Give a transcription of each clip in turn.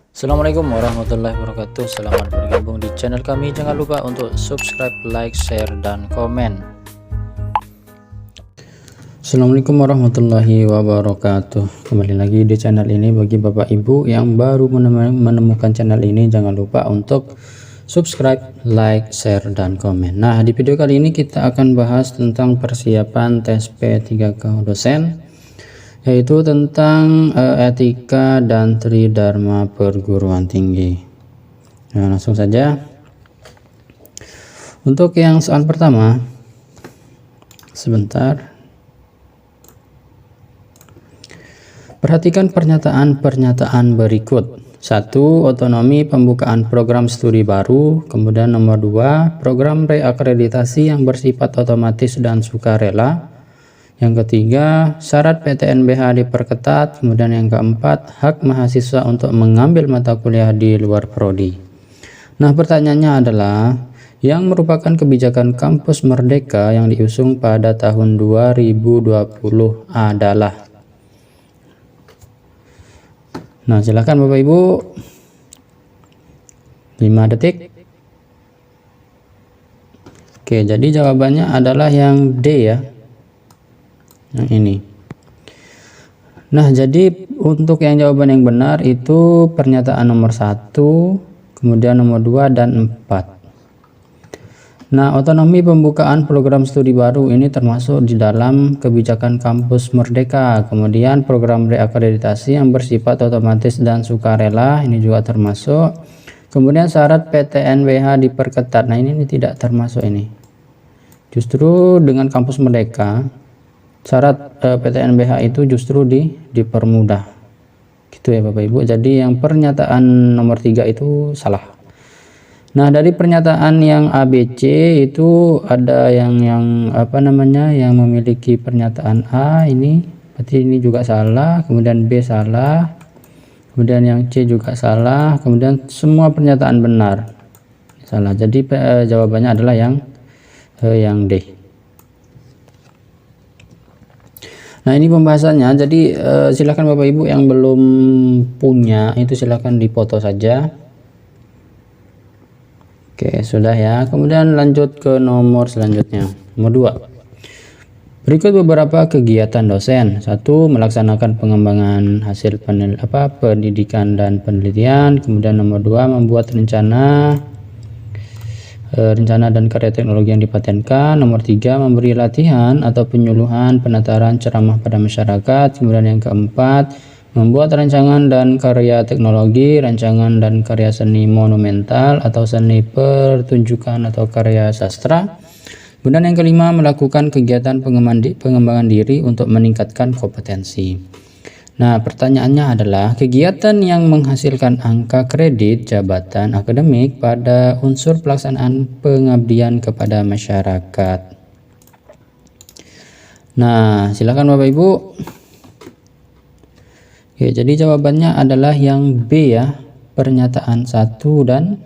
Assalamualaikum warahmatullahi wabarakatuh. Selamat bergabung di channel kami. Jangan lupa untuk subscribe, like, share, dan komen. Assalamualaikum warahmatullahi wabarakatuh. Kembali lagi di channel ini. Bagi bapak ibu yang baru menemukan channel ini, jangan lupa untuk subscribe, like, share, dan komen. Nah, di video kali ini kita akan bahas tentang persiapan tes P3K dosen, yaitu tentang etika dan tridharma perguruan tinggi. Nah, langsung saja. Untuk yang soal pertama, sebentar. Perhatikan pernyataan-pernyataan berikut. 1. Otonomi pembukaan program studi baru. Kemudian nomor 2, program reakreditasi yang bersifat otomatis dan sukarela. Yang ketiga, syarat PTNBH diperketat. Kemudian yang keempat, hak mahasiswa untuk mengambil mata kuliah di luar prodi. Nah, pertanyaannya adalah, yang merupakan kebijakan kampus merdeka yang diusung pada tahun 2020 adalah. Nah, silakan Bapak Ibu, 5 detik. Oke, jadi jawabannya adalah yang D ya, yang ini. Nah, jadi untuk yang jawaban yang benar itu pernyataan nomor 1, kemudian nomor 2 dan 4. Nah, otonomi pembukaan program studi baru ini termasuk di dalam kebijakan kampus merdeka. Kemudian program reakreditasi yang bersifat otomatis dan sukarela ini juga termasuk. Kemudian syarat PTNBH diperketat. Nah, ini tidak termasuk ini. Justru dengan kampus merdeka syarat PTNBH itu justru dipermudah. Gitu ya Bapak Ibu. Jadi yang pernyataan nomor 3 itu salah. Nah, dari pernyataan yang ABC itu ada yang memiliki pernyataan A ini, berarti ini juga salah, kemudian B salah, kemudian yang C juga salah, kemudian semua pernyataan benar salah. Jadi jawabannya adalah yang D. Nah, ini pembahasannya. Jadi silakan Bapak Ibu yang belum punya itu silakan dipoto saja. Oke, sudah ya. Kemudian lanjut ke nomor selanjutnya. Nomor 2. Berikut beberapa kegiatan dosen. 1. Melaksanakan pengembangan hasil pendidikan dan penelitian. Kemudian nomor 2, membuat rencana dan karya teknologi yang dipatenkan. Nomor 3, memberi latihan atau penyuluhan penataran ceramah pada masyarakat. Kemudian yang keempat, membuat rancangan dan karya teknologi, rancangan dan karya seni monumental atau seni pertunjukan atau karya sastra. Kemudian yang kelima, melakukan kegiatan pengembangan diri untuk meningkatkan kompetensi. Nah, pertanyaannya adalah kegiatan yang menghasilkan angka kredit jabatan akademik pada unsur pelaksanaan pengabdian kepada masyarakat. Nah, silakan Bapak Ibu. Oke, jadi jawabannya adalah yang B ya, pernyataan 1 dan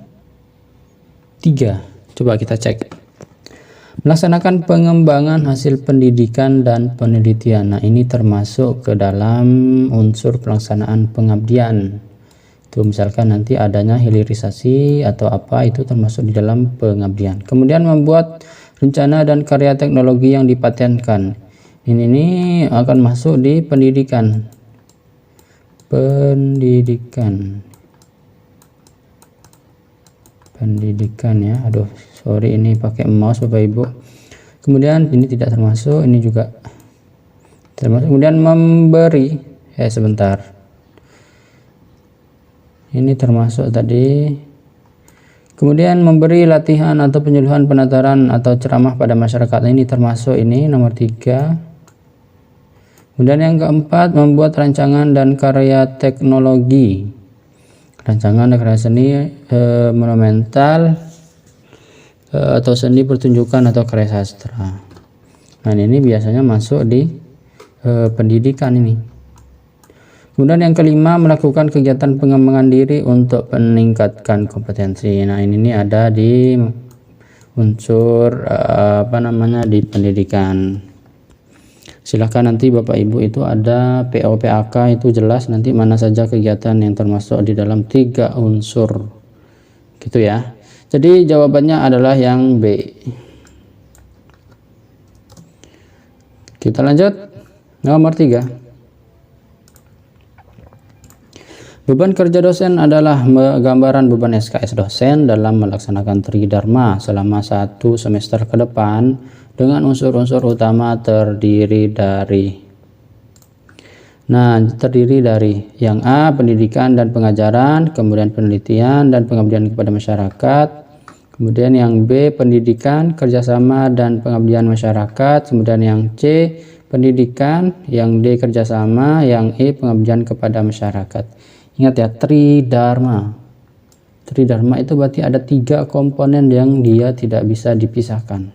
3. Coba kita cek. Melaksanakan pengembangan hasil pendidikan dan penelitian. Nah, ini termasuk ke dalam unsur pelaksanaan pengabdian. Itu misalkan nanti adanya hilirisasi atau apa, itu termasuk di dalam pengabdian. Kemudian membuat rencana dan karya teknologi yang dipatenkan. Ini akan masuk di pendidikan ya. Aduh, sorry ini pakai mouse Bapak Ibu. Kemudian ini tidak termasuk, ini juga termasuk. Kemudian memberi sebentar, ini termasuk tadi. Kemudian memberi latihan atau penyuluhan penataran atau ceramah pada masyarakat, ini termasuk, ini nomor 3. Kemudian yang keempat, membuat rancangan dan karya teknologi, rancangan dan karya seni monumental atau seni pertunjukan atau karya sastra. Nah, ini biasanya masuk di pendidikan ini. Kemudian yang kelima, melakukan kegiatan pengembangan diri untuk meningkatkan kompetensi. Nah, ini ada di unsur di pendidikan. Silahkan nanti Bapak Ibu itu ada PO PAK itu jelas nanti mana saja kegiatan yang termasuk di dalam 3 unsur gitu ya. Jadi jawabannya adalah yang B. Kita lanjut nomor 3. Beban kerja dosen adalah gambaran beban SKS dosen dalam melaksanakan Tridharma selama 1 semester ke depan dengan unsur-unsur utama terdiri dari yang A, pendidikan dan pengajaran, kemudian penelitian dan pengabdian kepada masyarakat, kemudian yang B, pendidikan, kerjasama dan pengabdian masyarakat, kemudian yang C, pendidikan, yang D, kerjasama, yang E, pengabdian kepada masyarakat. Ingat ya, Tridharma. Tridharma itu berarti ada 3 komponen yang dia tidak bisa dipisahkan.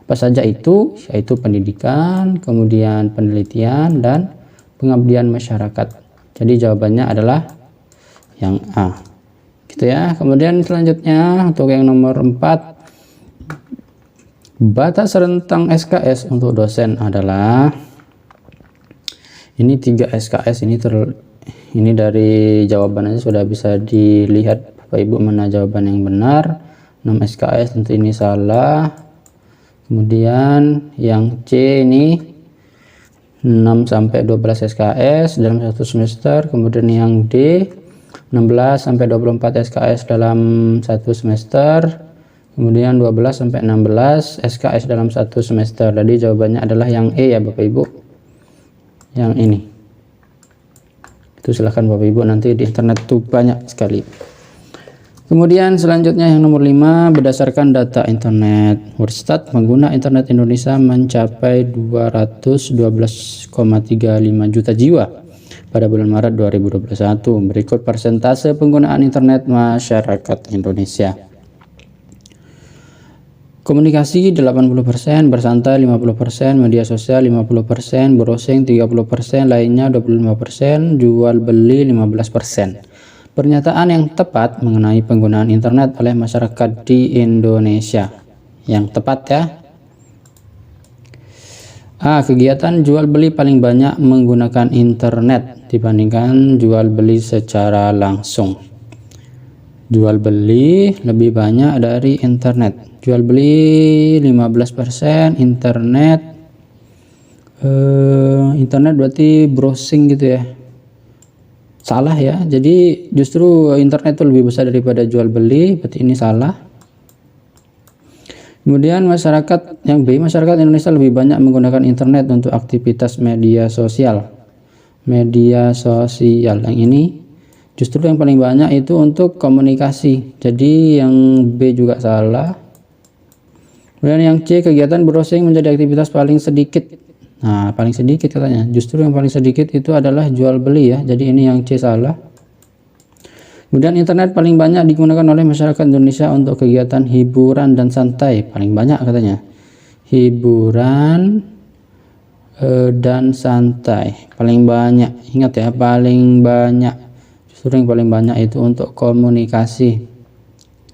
Apa saja itu? Yaitu pendidikan, kemudian penelitian, dan pengabdian masyarakat. Jadi jawabannya adalah yang A. Gitu ya. Kemudian selanjutnya untuk yang nomor 4. Batas rentang SKS untuk dosen adalah ini 3 SKS ini dari jawabannya sudah bisa dilihat Bapak Ibu mana jawaban yang benar. 6 SKS tentu ini salah. Kemudian yang C ini 6 sampai 12 SKS dalam 1 semester. Kemudian yang D 16 sampai 24 SKS dalam 1 semester. Kemudian 12 sampai 16 SKS dalam 1 semester. Jadi jawabannya adalah yang E ya Bapak Ibu. Yang ini. Itu silahkan Bapak Ibu, nanti di internet tuh banyak sekali. Kemudian selanjutnya yang nomor 5, berdasarkan data internet Worldstat, pengguna internet Indonesia mencapai 212,35 juta jiwa pada bulan Maret 2021. Berikut persentase penggunaan internet masyarakat Indonesia. Komunikasi 80%, bersantai 50%, media sosial 50%, browsing 30%, lainnya 25%, jual beli 15%. Pernyataan yang tepat mengenai penggunaan internet oleh masyarakat di Indonesia. Yang tepat ya. A. Kegiatan jual beli paling banyak menggunakan internet dibandingkan jual beli secara langsung. Jual beli lebih banyak dari internet. Jual beli 15%, internet berarti browsing gitu ya. Salah ya, jadi justru internet itu lebih besar daripada jual beli, berarti ini salah. Kemudian masyarakat yang B, masyarakat Indonesia lebih banyak menggunakan internet untuk aktivitas media sosial. Media sosial yang ini justru yang paling banyak itu untuk komunikasi, jadi yang B juga salah. Kemudian yang C, kegiatan browsing menjadi aktivitas paling sedikit. Nah, paling sedikit katanya. Justru yang paling sedikit itu adalah jual beli ya. Jadi ini yang C salah. Kemudian internet paling banyak digunakan oleh masyarakat Indonesia untuk kegiatan hiburan dan santai. Paling banyak katanya. Hiburan dan santai. Paling banyak. Ingat ya, paling banyak. Justru yang paling banyak itu untuk komunikasi.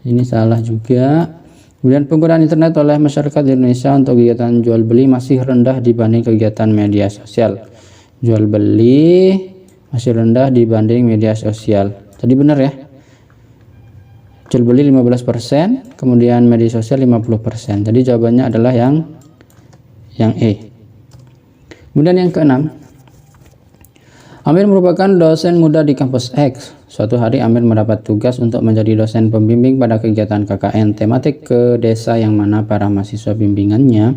Ini salah juga. Kemudian penggunaan internet oleh masyarakat Indonesia untuk kegiatan jual beli masih rendah dibanding kegiatan media sosial. Jual beli masih rendah dibanding media sosial. Tadi benar ya. Jual beli 15%, kemudian media sosial 50%. Jadi jawabannya adalah yang E. Kemudian yang keenam. Amir merupakan dosen muda di kampus X. Suatu hari Amir mendapat tugas untuk menjadi dosen pembimbing pada kegiatan KKN tematik ke desa yang mana para mahasiswa bimbingannya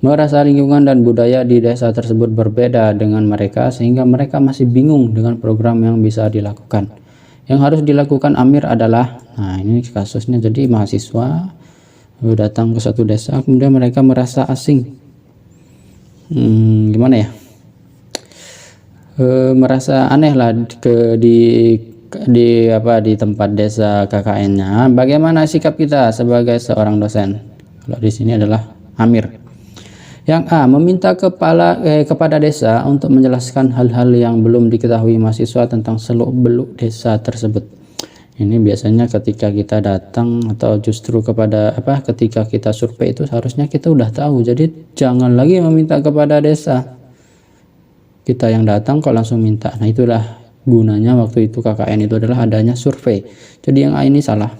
merasa lingkungan dan budaya di desa tersebut berbeda dengan mereka sehingga mereka masih bingung dengan program yang bisa dilakukan. Yang harus dilakukan Amir adalah, nah ini kasusnya, jadi mahasiswa datang ke suatu desa kemudian mereka merasa asing. Gimana ya? Merasa aneh lah di tempat desa KKN-nya. Bagaimana sikap kita sebagai seorang dosen? Kalau di sini adalah Amir. Yang A, meminta kepada desa untuk menjelaskan hal-hal yang belum diketahui mahasiswa tentang seluk-beluk desa tersebut. Ini biasanya ketika kita datang atau justru ketika kita survei itu seharusnya kita udah tahu. Jadi jangan lagi meminta kepada desa. kita yang datang kok langsung minta. Nah itulah gunanya waktu itu KKN itu adalah adanya survei. Jadi yang A ini salah,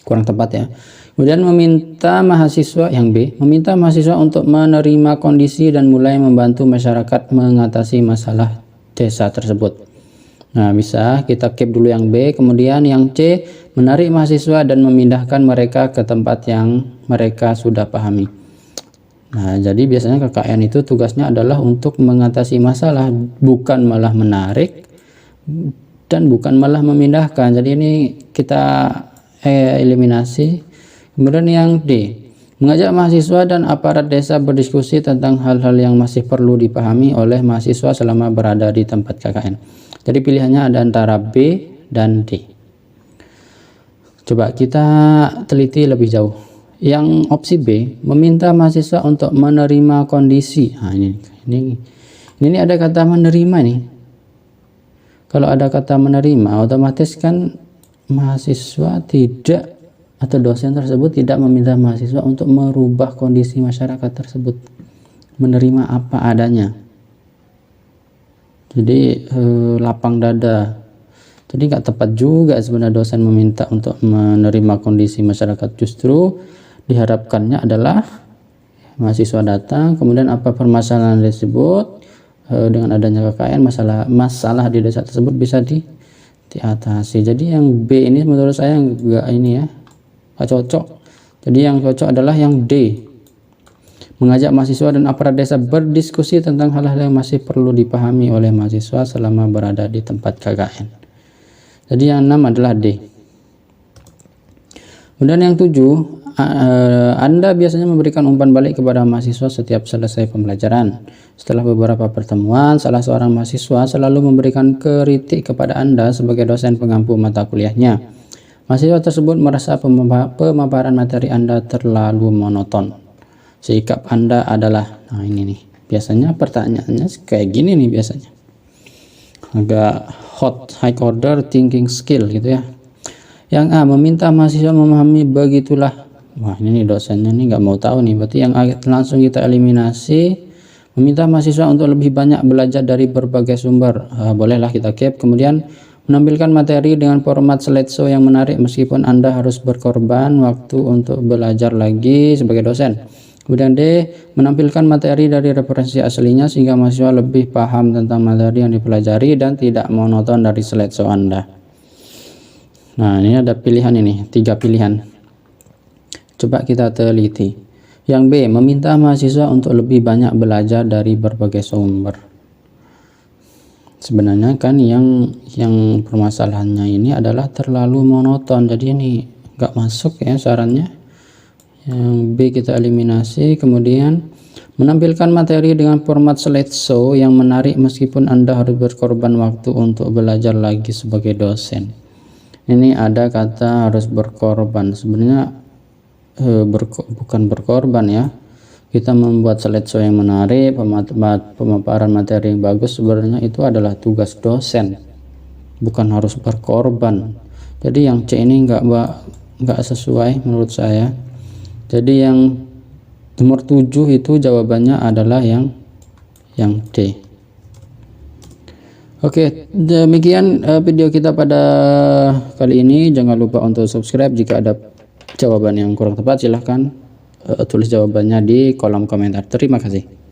kurang tepat ya. Kemudian meminta mahasiswa, yang B, meminta mahasiswa untuk menerima kondisi dan mulai membantu masyarakat mengatasi masalah desa tersebut. Nah bisa kita keep dulu yang B. Kemudian yang C, menarik mahasiswa dan memindahkan mereka ke tempat yang mereka sudah pahami. Nah jadi biasanya KKN itu tugasnya adalah untuk mengatasi masalah, bukan malah menarik dan bukan malah memindahkan. Jadi ini kita eliminasi. Kemudian yang D, mengajak mahasiswa dan aparat desa berdiskusi tentang hal-hal yang masih perlu dipahami oleh mahasiswa selama berada di tempat KKN. Jadi pilihannya ada antara B dan D. Coba kita teliti lebih jauh. Yang opsi B, meminta mahasiswa untuk menerima kondisi. Nah, ini ada kata menerima nih. Kalau ada kata menerima, otomatis kan mahasiswa tidak atau dosen tersebut tidak meminta mahasiswa untuk merubah kondisi masyarakat tersebut, menerima apa adanya. Jadi lapang dada. Jadi nggak tepat juga sebenarnya dosen meminta untuk menerima kondisi masyarakat. Justru diharapkannya adalah mahasiswa datang, kemudian apa permasalahan tersebut, dengan adanya KKN masalah di desa tersebut bisa diatasi. Jadi yang B ini menurut saya enggak ini ya, nggak cocok. Jadi yang cocok adalah yang D, mengajak mahasiswa dan aparat desa berdiskusi tentang hal-hal yang masih perlu dipahami oleh mahasiswa selama berada di tempat KKN. Jadi yang 6 adalah D. Kemudian yang 7, Anda biasanya memberikan umpan balik kepada mahasiswa setiap selesai pembelajaran. Setelah beberapa pertemuan, salah seorang mahasiswa selalu memberikan kritik kepada Anda sebagai dosen pengampu mata kuliahnya. Mahasiswa tersebut merasa pemaparan materi Anda terlalu monoton. Sikap Anda adalah, nah ini nih, biasanya pertanyaannya kayak gini nih biasanya. Agak hot, high order thinking skill gitu ya. Yang A, meminta mahasiswa memahami begitulah. Wah ini nih dosennya nih nggak mau tahu nih, berarti yang A langsung kita eliminasi. Meminta mahasiswa untuk lebih banyak belajar dari berbagai sumber, bolehlah kita keep. Kemudian menampilkan materi dengan format slideshow yang menarik meskipun Anda harus berkorban waktu untuk belajar lagi sebagai dosen. Kemudian D, menampilkan materi dari referensi aslinya sehingga mahasiswa lebih paham tentang materi yang dipelajari dan tidak monoton dari slideshow Anda. Nah ini ada pilihan ini, 3 pilihan. Coba kita teliti. Yang B, meminta mahasiswa untuk lebih banyak belajar dari berbagai sumber. Sebenarnya kan yang permasalahannya ini adalah terlalu monoton, jadi ini nggak masuk ya sarannya. Yang B kita eliminasi. Kemudian menampilkan materi dengan format slideshow yang menarik meskipun Anda harus berkorban waktu untuk belajar lagi sebagai dosen. Ini ada kata harus berkorban, sebenarnya bukan berkorban ya. Kita membuat slideshow yang menarik, pemaparan materi yang bagus, sebenarnya itu adalah tugas dosen, bukan harus berkorban. Jadi yang C ini nggak sesuai menurut saya. Jadi yang nomor 7 itu jawabannya adalah yang D. Oke, demikian video kita pada kali ini. Jangan lupa untuk subscribe. Jika ada jawaban yang kurang tepat silahkan tulis jawabannya di kolom komentar. Terima kasih.